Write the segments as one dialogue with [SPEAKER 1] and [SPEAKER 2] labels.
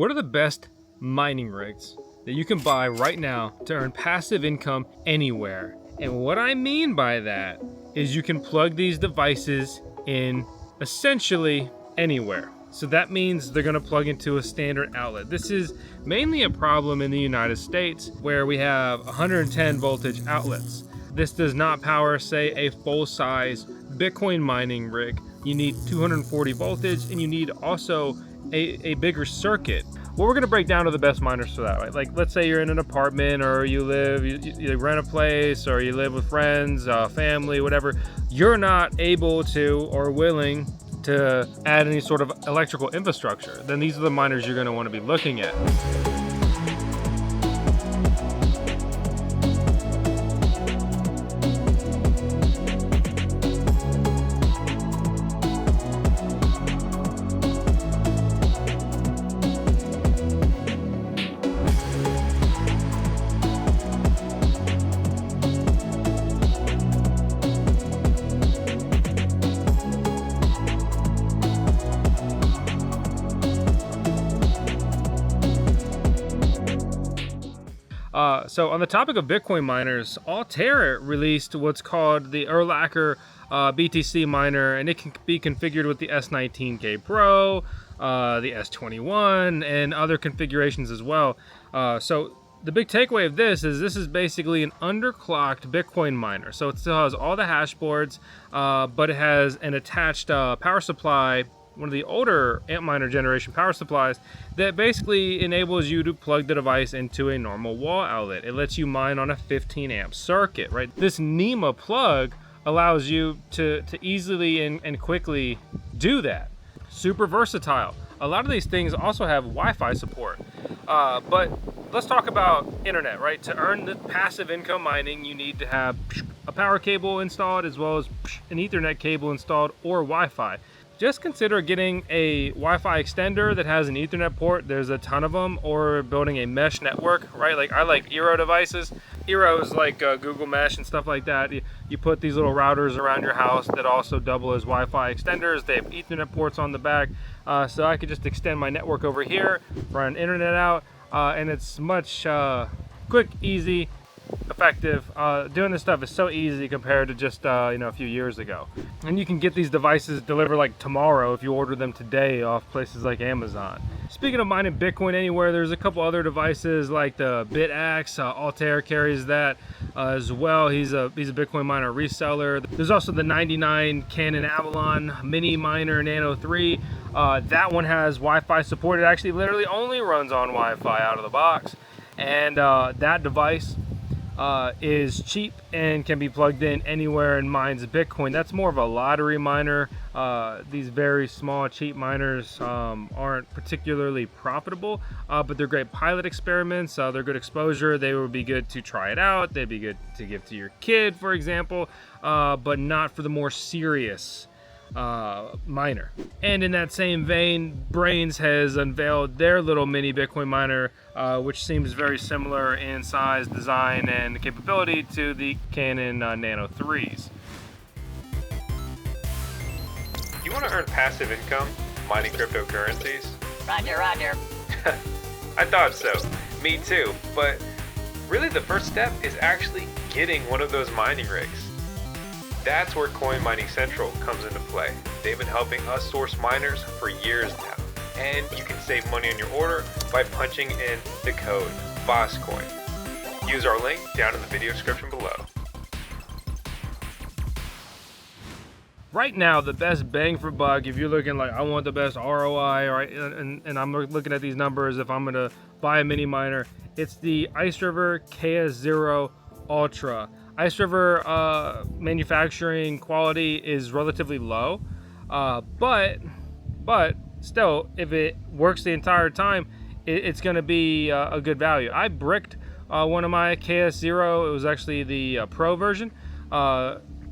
[SPEAKER 1] What are the best mining rigs that you can buy right now to earn passive income anywhere? And what I mean by that is you can plug these devices in essentially anywhere. So that means they're gonna plug into a standard outlet. This is mainly a problem in the United States where we have 110 voltage outlets. This does not power, say, a full-size Bitcoin mining rig. You need 240 voltage and you need also a bigger circuit. Well, we're gonna break down to the best miners for that, right? Like, let's say you're in an apartment or you rent a place or you live with friends, family, whatever. You're not able to or willing to add any sort of electrical infrastructure. Then these are the miners you're gonna wanna be looking at. So on the topic of Bitcoin miners, Altair released what's called the Urlacher BTC miner, and it can be configured with the S19K Pro, the S21, and other configurations as well. So the big takeaway of this is basically an underclocked Bitcoin miner. So it still has all the hash boards, but it has an attached power supply, one of the older Antminer generation power supplies, that basically enables you to plug the device into a normal wall outlet. It lets you mine on a 15 amp circuit, right? This NEMA plug allows you to easily and quickly do that. Super versatile. A lot of these things also have Wi-Fi support. But let's talk about internet, right? To earn the passive income mining, you need to have a power cable installed as well as an Ethernet cable installed or Wi-Fi. Just consider getting a Wi-Fi extender that has an Ethernet port. There's a ton of them, or building a mesh network, right? Like I like Eero devices. Eero is like Google Mesh and stuff like that. You put these little routers around your house that also double as Wi-Fi extenders. They have Ethernet ports on the back. So I could just extend my network over here, run internet out, and it's much quick, easy, effective. Doing this stuff is so easy compared to just a few years ago. And you can get these devices delivered like tomorrow if you order them today off places like Amazon. Speaking of mining Bitcoin anywhere, there's a couple other devices like the BitAxe. Altair carries that as well. He's a Bitcoin miner reseller. There's also the 99 Canon Avalon mini miner Nano 3. That one has Wi-Fi support. It actually literally only runs on Wi-Fi out of the box. And that device is cheap and can be plugged in anywhere and mines Bitcoin. That's more of a lottery miner. These very small, cheap miners aren't particularly profitable, but they're great pilot experiments. They're good exposure. They would be good to try it out. They'd be good to give to your kid, for example, but not for the more serious miner. And in that same vein, Brains has unveiled their little mini Bitcoin miner, which seems very similar in size, design, and capability to the Canon Nano 3s.
[SPEAKER 2] You want to earn passive income mining cryptocurrencies?
[SPEAKER 3] Roger, roger.
[SPEAKER 2] I thought so. Me too. But really the first step is actually getting one of those mining rigs. That's where Coin Mining Central comes into play. They've been helping us source miners for years now. And you can save money on your order by punching in the code VoskCoin. Use our link down in the video description below.
[SPEAKER 1] Right now, the best bang for buck, if you're looking like, I want the best ROI, right, and I'm looking at these numbers, if I'm gonna buy a mini miner, it's the Ice River KS0 Ultra. Ice River manufacturing quality is relatively low, but still, if it works the entire time, it's going to be a good value. I bricked one of my KS0. It was actually the Pro version.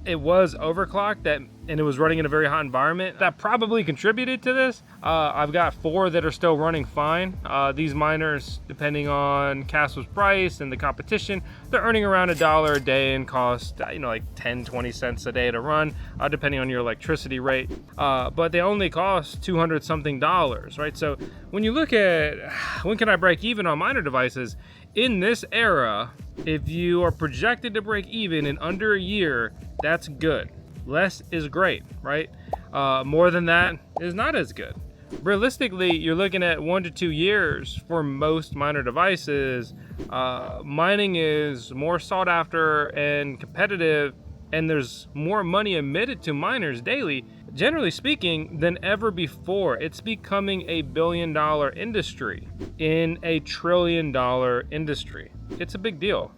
[SPEAKER 1] it was overclocked, and it was running in a very hot environment. That probably contributed to this. I've got 4 that are still running fine. These miners, depending on Kaspa's price and the competition, they're earning around $1 a day and cost, like 10-20 cents a day to run, depending on your electricity rate. But they only cost $200 something, right? So when you look at when can I break even on miner devices, in this era, if you are projected to break even in under a year, that's good. Less is great, right? More than that is not as good. Realistically, you're looking at 1 to 2 years for most miner devices. Mining is more sought after and competitive, and there's more money emitted to miners daily, generally speaking, than ever before. It's becoming a billion-dollar industry in a trillion-dollar industry. It's a big deal,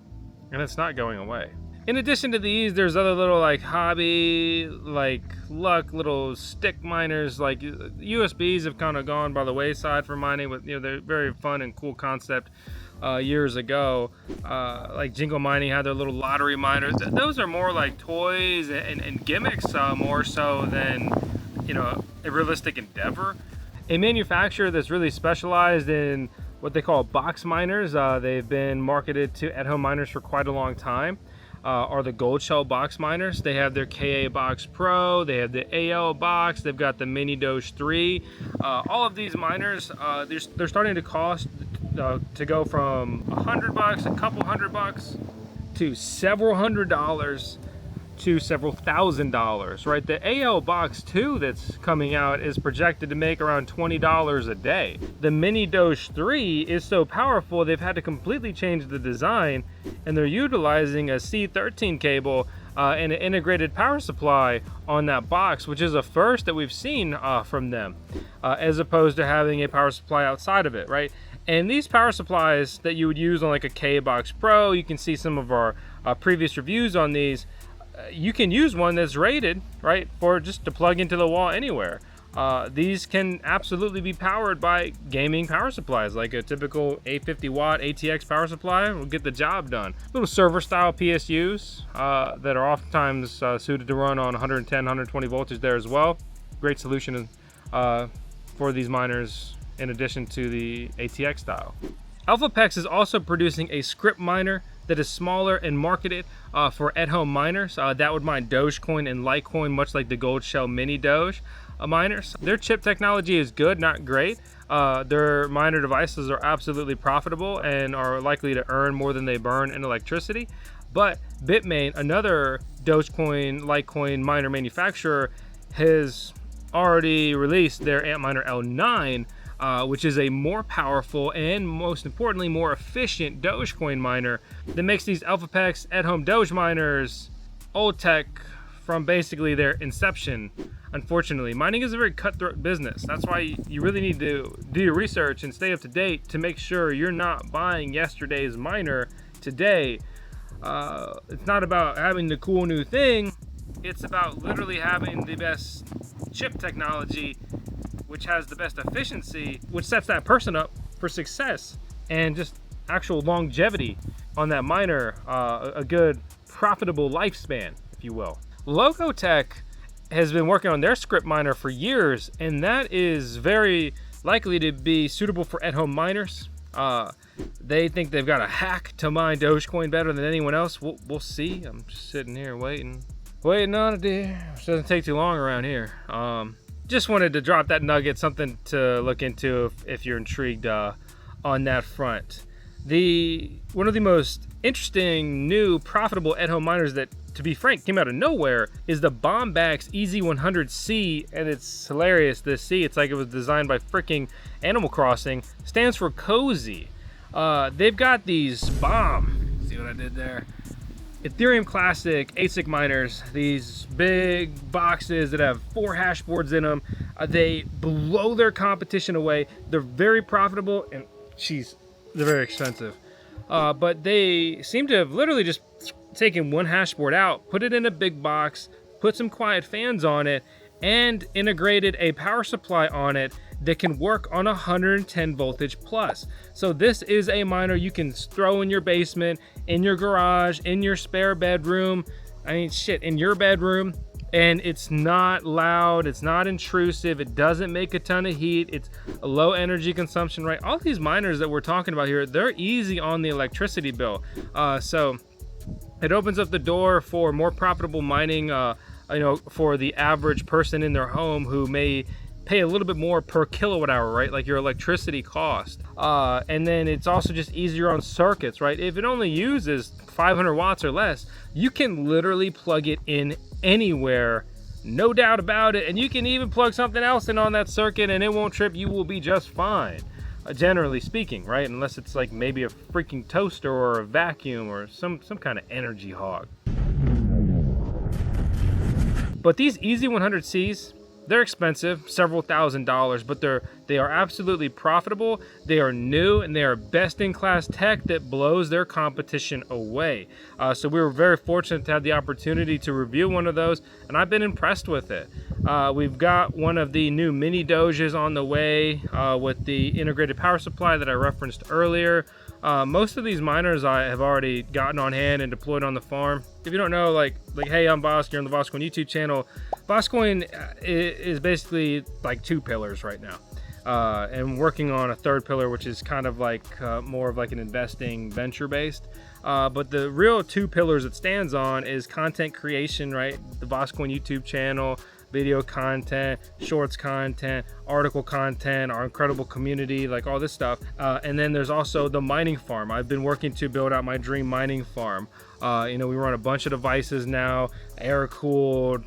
[SPEAKER 1] and it's not going away. In addition to these, there's other little like hobby, like luck, little stick miners. Like USBs have kind of gone by the wayside for mining. With they're very fun and cool concept. Years ago, like Jingle Mining had their little lottery miners. Those are more like toys and gimmicks, more so than a realistic endeavor. A manufacturer that's really specialized in what they call box miners, they've been marketed to at-home miners for quite a long time, are the Goldshell box miners. They have their KA Box Pro, they have the AL Box, they've got the Mini Doge 3. All of these miners, they're starting to cost to go from $100, a couple $100, to several $100s, to several $1,000s, right? The AL Box 2 that's coming out is projected to make around $20 a day. The Mini Doge 3 is so powerful they've had to completely change the design, and they're utilizing a C13 cable and an integrated power supply on that box, which is a first that we've seen from them, as opposed to having a power supply outside of it, right? And these power supplies that you would use on like a K Box Pro, you can see some of our previous reviews on these. You can use one that's rated, right, for just to plug into the wall anywhere. These can absolutely be powered by gaming power supplies, like a typical 850 watt ATX power supply will get the job done. Little server style PSUs that are oftentimes suited to run on 110, 120 voltage there as well. Great solution for these miners in addition to the ATX style. Elphapex is also producing a script miner that is smaller and marketed for at-home miners that would mine Dogecoin and Litecoin, much like the Goldshell Mini Doge miners. Their chip technology is good, not great. Their miner devices are absolutely profitable and are likely to earn more than they burn in electricity. But Bitmain, another Dogecoin, Litecoin miner manufacturer, has already released their Antminer L9, which is a more powerful and most importantly more efficient Dogecoin miner that makes these Elphapex at-home Doge miners old tech from basically their inception. Unfortunately, mining is a very cutthroat business. That's why you really need to do your research and stay up to date to make sure you're not buying yesterday's miner today. It's not about having the cool new thing. It's about literally having the best chip technology, which has the best efficiency, which sets that person up for success and just actual longevity on that miner, a good profitable lifespan, if you will. Logotech has been working on their script miner for years, and that is very likely to be suitable for at-home miners. They think they've got a hack to mine Dogecoin better than anyone else. We'll see. I'm just sitting here waiting on it, dear. It doesn't take too long around here. Just wanted to drop that nugget, something to look into if you're intrigued on that front. One of the most interesting new profitable at-home miners that, to be frank, came out of nowhere is the Bombax EZ100C, and it's hilarious. The C, it's like it was designed by freaking Animal Crossing, stands for cozy. They've got these see what I did there? Ethereum Classic ASIC miners, these big boxes that have 4 hash boards in them. They blow their competition away. They're very profitable, and they're very expensive. But they seem to have literally just taken one hash board out, put it in a big box, put some quiet fans on it, and integrated a power supply on it that can work on 110 voltage plus. So this is a miner you can throw in your basement, in your garage, in your spare bedroom. I mean, shit, in your bedroom, and it's not loud, it's not intrusive, it doesn't make a ton of heat, it's a low energy consumption, right? All these miners that we're talking about here, they're easy on the electricity bill. So it opens up the door for more profitable mining, for the average person in their home who may pay a little bit more per kilowatt hour, right? Like your electricity cost. And then it's also just easier on circuits, right? If it only uses 500 watts or less, you can literally plug it in anywhere, no doubt about it. And you can even plug something else in on that circuit and it won't trip. You will be just fine, generally speaking, right? Unless it's like maybe a freaking toaster or a vacuum or some kind of energy hog. But these Easy 100Cs, they're expensive, several $1,000s, but they are absolutely profitable. They are new and they are best-in-class tech that blows their competition away. So we were very fortunate to have the opportunity to review one of those, and I've been impressed with it. We've got one of the new mini Doges on the way with the integrated power supply that I referenced earlier. Most of these miners I have already gotten on hand and deployed on the farm. If you don't know, like hey, I'm Vosk, you're on the VoskCoin YouTube channel. VoskCoin is basically like two pillars right now. And working on a third pillar, which is kind of like more of like an investing venture based. But the real two pillars it stands on is content creation, right? The VoskCoin YouTube channel, video content, shorts content, article content, our incredible community, like all this stuff. And then there's also the mining farm. I've been working to build out my dream mining farm. We run a bunch of devices now, air cooled,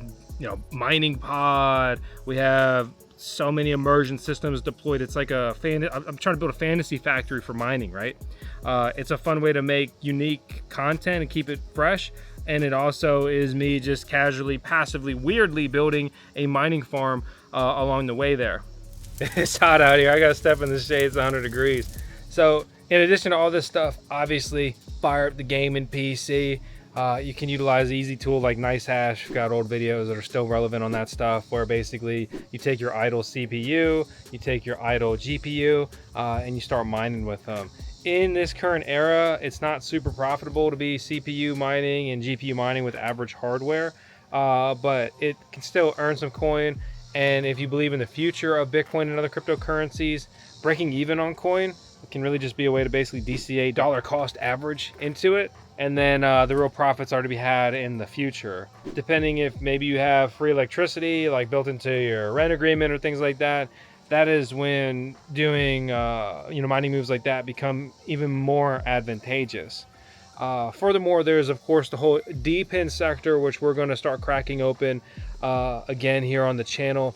[SPEAKER 1] mining pod. We have so many immersion systems deployed. It's like I'm trying to build a fantasy factory for mining, right? It's a fun way to make unique content and keep it fresh. And it also is me just casually, passively, weirdly building a mining farm along the way there. It's hot out here. I gotta step in the shade. It's 100 degrees. So in addition to all this stuff, obviously fire up the gaming PC. You can utilize an easy tool like NiceHash. We've got old videos that are still relevant on that stuff, where basically you take your idle CPU, you take your idle GPU, and you start mining with them. In this current era, it's not super profitable to be CPU mining and GPU mining with average hardware, but it can still earn some coin. And if you believe in the future of Bitcoin and other cryptocurrencies, breaking even on coin can really just be a way to basically DCA dollar cost average into it. And then the real profits are to be had in the future. Depending if maybe you have free electricity, like built into your rent agreement or things like that, that is when doing mining moves like that become even more advantageous. Furthermore, there's of course the whole Depin sector, which we're going to start cracking open again here on the channel.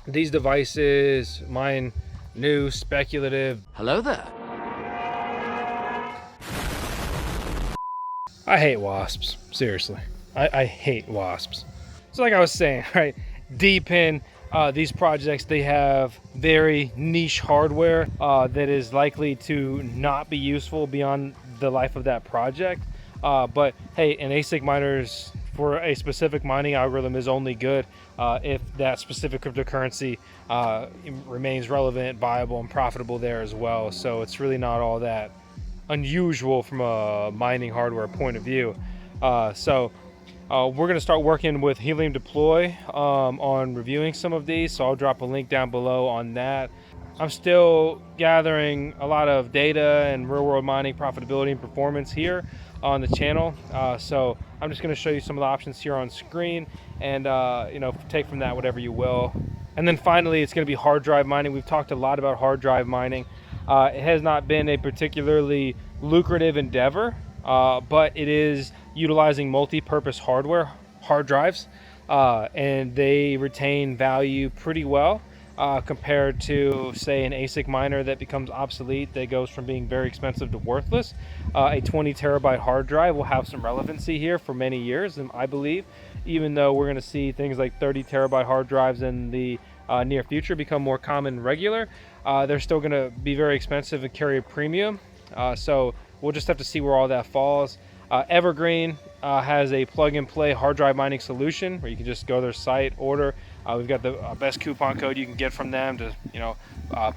[SPEAKER 1] These devices mine new speculative.
[SPEAKER 3] Hello there.
[SPEAKER 1] I hate wasps, seriously. I hate wasps. So like I was saying, right, Depin, these projects, they have very niche hardware that is likely to not be useful beyond the life of that project. But hey, an ASIC miners for a specific mining algorithm is only good if that specific cryptocurrency remains relevant, viable, and profitable there as well. So it's really not all that unusual from a mining hardware point of view. We're going to start working with Helium Deploy on reviewing some of these, so I'll drop a link down below on that. I'm still gathering a lot of data and real-world mining profitability and performance here on the channel, so I'm just going to show you some of the options here on screen, and take from that whatever you will. And then finally, it's going to be hard drive mining. We've talked a lot about hard drive mining. It has not been a particularly lucrative endeavor, but it is utilizing multi-purpose hardware, hard drives, and they retain value pretty well compared to, say, an ASIC miner that becomes obsolete, that goes from being very expensive to worthless. A 20 terabyte hard drive will have some relevancy here for many years, and I believe, even though we're going to see things like 30 terabyte hard drives in the near future become more common and regular, they're still going to be very expensive and carry a premium. So we'll just have to see where all that falls. Evergreen has a plug-and-play hard drive mining solution where you can just go to their site, order. We've got the best coupon code you can get from them to,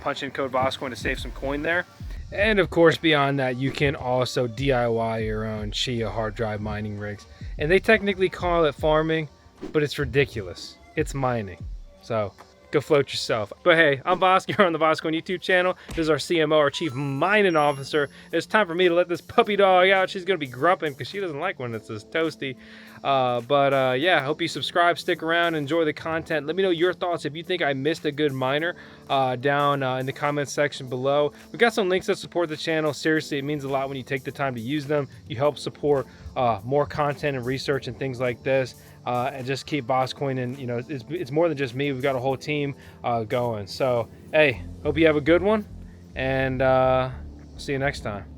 [SPEAKER 1] punch in code VoskCoin to save some coin there. And of course, beyond that, you can also DIY your own Chia hard drive mining rigs. And they technically call it farming, but it's ridiculous. It's mining. So go float yourself. But hey, I'm Vosk here on the VoskCoin YouTube channel. This is our CMO, our Chief Mining Officer. It's time for me to let this puppy dog out. She's gonna be grumping because she doesn't like when it's this toasty. Yeah, hope you subscribe, stick around, enjoy the content. Let me know your thoughts if you think I missed a good miner down in the comments section below. We got some links that support the channel. Seriously, it means a lot when you take the time to use them. You help support more content and research and things like this. And just keep VoskCoin, and you know, it's more than just me. We've got a whole team going. So hey, hope you have a good one, and see you next time.